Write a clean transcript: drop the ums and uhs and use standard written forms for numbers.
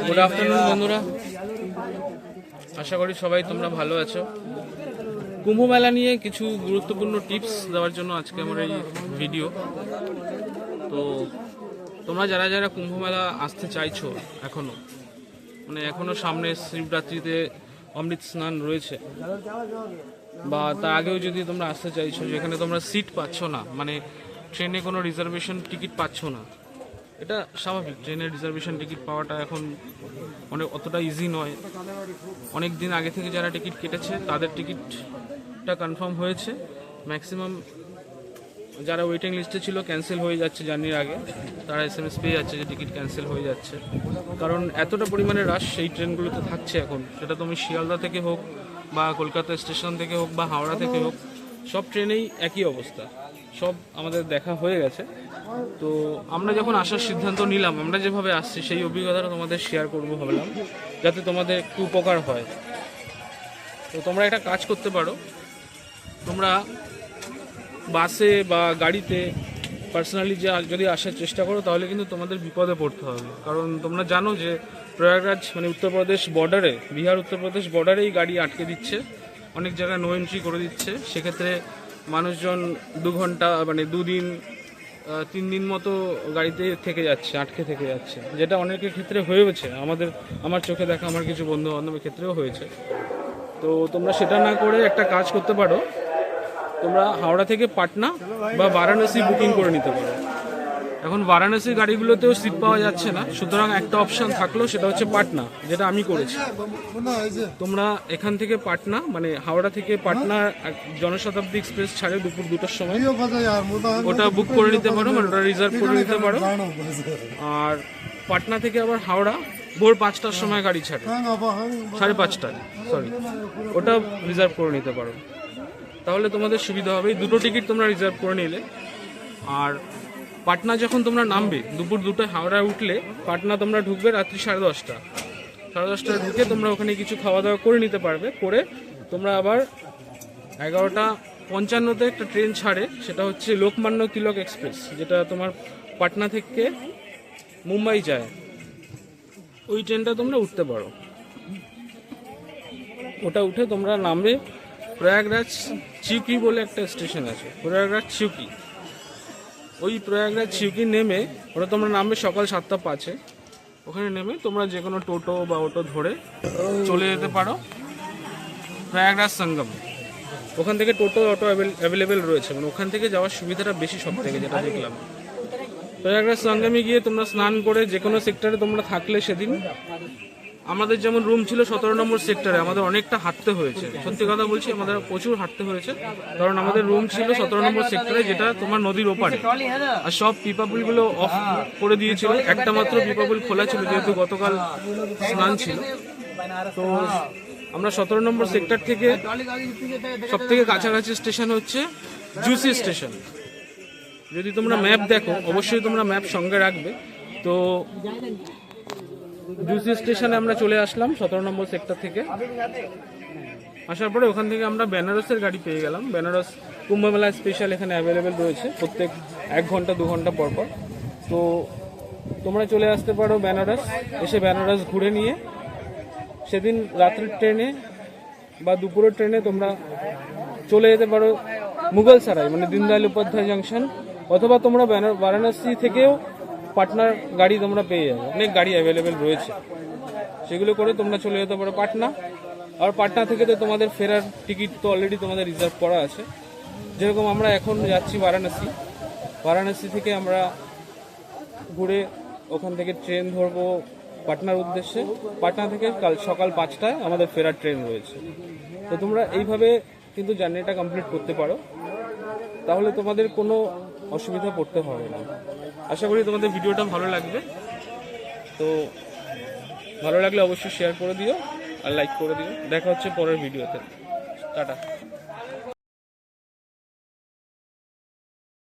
Good afternoon বন্ধুরা, আশা করি সবাই তোমরা ভালো আছো। কুম্ভ মেলা নিয়ে কিছু গুরুত্বপূর্ণ টিপস দেওয়ার জন্য আজকে আমার এই ভিডিও। তো তোমরা যারা যারা কুম্ভ মেলা আসতে চাইছো এখনো সামনে শিবরাত্রিতে অমৃত স্নান রয়েছে, বা তার আগেও যদি তোমরা আসতে চাইছো যেখানে তোমরা সিট পাচ্ছ না, মানে ট্রেনে কোনো রিজার্ভেশন টিকিট পাচ্ছ না, এটা স্বাভাবিক। ট্রেনের রিজার্ভেশন টিকিট পাওয়াটা এখন অতটা ইজি নয়। অনেক দিন আগে থেকে যারা টিকিট কেটেছে তাদের টিকিটটা কনফার্ম হয়েছে। ম্যাক্সিমাম যারা ওয়েটিং লিস্টে ছিল ক্যান্সেল হয়ে যাচ্ছে জার্নির আগে, তারা SMS পেয়ে যাচ্ছে যে টিকিট ক্যান্সেল হয়ে যাচ্ছে, কারণ এতটা পরিমাণে রাশ সেই ট্রেনগুলোতে থাকছে এখন। সেটা তুমি শিয়ালদা থেকে হোক, বা কলকাতা স্টেশন থেকে হোক, বা হাওড়া থেকে হোক, সব ট্রেনেই একই অবস্থা। সব আমাদের দেখা হয়ে গেছে। তো আমরা যখন আসার সিদ্ধান্ত নিলাম, আমরা যেভাবে আসছি সেই অভিজ্ঞতাটা তোমাদের শেয়ার করবো ভাবলাম, যাতে তোমাদের একটু উপকার হয়। তো তোমরা একটা কাজ করতে পারো, তোমরা বাসে বা গাড়িতে পার্সোনালি যদি আসার চেষ্টা করো তাহলে কিন্তু তোমাদের বিপদে পড়তে হবে। কারণ তোমরা জানো যে প্রয়াগরাজ উত্তরপ্রদেশ বর্ডারে, বিহার উত্তরপ্রদেশ বর্ডারেই গাড়ি আটকে দিচ্ছে, অনেক জায়গায় নো এন্ট্রি করে দিচ্ছে। সেক্ষেত্রে মানুষজন 2 ঘন্টা 2 দিন 3 দিন মতো গাড়িতে আটকে থেকে যাচ্ছে, যেটা অনেকের ক্ষেত্রে হয়েছে। আমার চোখে দেখা আমার কিছু বন্ধু বান্ধবের ক্ষেত্রেও হয়েছে। তো তোমরা সেটা না করে একটা কাজ করতে পারো, তোমরা হাওড়া থেকে পাটনা বা বারাণসী বুকিং করে নিতে পারো। এখন বারাণসী গাড়িগুলোতেও সিট পাওয়া যাচ্ছে না, সুতরাং একটা অপশান থাকলো, সেটা হচ্ছে পাটনা, যেটা আমি করেছি। তোমরা এখান থেকে পাটনা, হাওড়া থেকে পাটনা জনশতাব্দী এক্সপ্রেস ছাড়ে দুপুর 2টার সময়, ওটা বুক করে নিতে পারো, ওটা রিজার্ভ করে নিতে পারো। আর পাটনা থেকে আবার হাওড়া ভোর 5টার সময় গাড়ি ছাড়ে, 5:30টায়, ওটা রিজার্ভ করে নিতে পারো। তাহলে তোমাদের সুবিধা হবে। এই দুটো টিকিট তোমরা রিজার্ভ করে নিলে। আর পাটনা যখন তোমরা নামবে দুপুর 2টায় হাওড়ায় উঠলে, পাটনা তোমরা ঢুকবে রাত্রি 10:30টায় ঢুকে তোমরা ওখানে কিছু খাওয়া দাওয়া করে নিতে পারবে। করে তোমরা আবার 11:55-তে একটা ট্রেন ছাড়ে, সেটা হচ্ছে লোকমান্য তিলক এক্সপ্রেস, যেটা তোমার পাটনা থেকে মুম্বাই যায়। ওই ট্রেনটা তোমরা উঠতে পারো। ওটা উঠে তোমরা নামবে প্রয়াগরাজ চিউকি বলে একটা স্টেশন আছে, প্রয়াগরাজ চিউকি। ওই প্রয়াগরাজ চিউকি নেমে ওটা তোমরা নামবে সকাল 7:05-এ। ওখানে নেমে তোমরা যে কোনো টোটো বা অটো ধরে চলে যেতে পারো প্রয়াগরাজ সঙ্গম। ওখান থেকে টোটো অটো অ্যাভেলেবেল রয়েছে, ওখান থেকে যাওয়ার সুবিধাটা বেশি সব থেকে, যেটা দেখলাম। প্রয়াগরাজ সঙ্গমে গিয়ে তোমরা স্নান করে যে কোনো সেক্টরে তোমরা থাকলে, সেদিন আমাদের যেমন রুম ছিল 17 নম্বর সেক্টরে, আমাদের অনেকটা হাঁটতে হয়েছে। সত্যি কথা বলছি, আমাদের প্রচুর হাঁটতে হয়েছে, কারণ আমাদের রুম ছিল 17 নম্বর সেক্টরে, যেটা তোমার নদীর ওপারে। আর সব পিপাপুলগুলো অফ করে দিয়েছিল, একটা মাত্র পিপাপুল খোলা ছিল, যেহেতু গতকাল স্নান ছিল। তো আমরা 17 নম্বর সেক্টর থেকে সব থেকে কাছাকাছি স্টেশন হচ্ছে জুসি স্টেশন। যদি তোমরা ম্যাপ দেখো, অবশ্যই তোমরা ম্যাপ সঙ্গে রাখবে। তো জুসি স্টেশনে আমরা চলে আসলাম 17 নম্বর সেক্টর থেকে। আসার পরে ওখান থেকে আমরা বেনারসের গাড়ি পেয়ে গেলাম। বেনারস কুম্ভমেলা স্পেশাল এখানে অ্যাভেলেবেল রয়েছে প্রত্যেক 1 ঘন্টা 2 ঘন্টা পর পর। তো তোমরা চলে আসতে পারো বেনারস, এসে বেনারস ঘুরে নিয়ে সেদিন রাত্রির ট্রেনে বা দুপুরের ট্রেনে তোমরা চলে যেতে পারো মুঘল সারাই, দীনদয়াল উপাধ্যায় জাংশন। অথবা তোমরা বারাণসী থেকেও পাটনার গাড়ি তোমরা পেয়ে যাবে, অনেক গাড়ি অ্যাভেলেবেল রয়েছে। সেগুলো করে তোমরা চলে যেতে পারো পাটনা। আর পাটনা থেকে তো তোমাদের ফেরার টিকিট তো অলরেডি তোমাদের রিজার্ভ করা আছে। যেরকম আমরা এখন যাচ্ছি বারাণসী থেকে আমরা ঘুরে ওখান থেকে ট্রেন ধরবো পাটনার উদ্দেশ্যে। পাটনা থেকে কাল সকাল 5টায় আমাদের ফেরার ট্রেন রয়েছে। তো তোমরা এইভাবে কিন্তু জার্নিটা কমপ্লিট করতে পারো, তাহলে তোমাদের কোনো অসুবিধা পড়তে হবে না। আশা করি তোমাদের ভিডিওটা ভালো লাগবে। তো ভালো লাগলে অবশ্যই শেয়ার করে দিও আর লাইক করে দিও। দেখা হচ্ছে পরের ভিডিওতে। টাটা।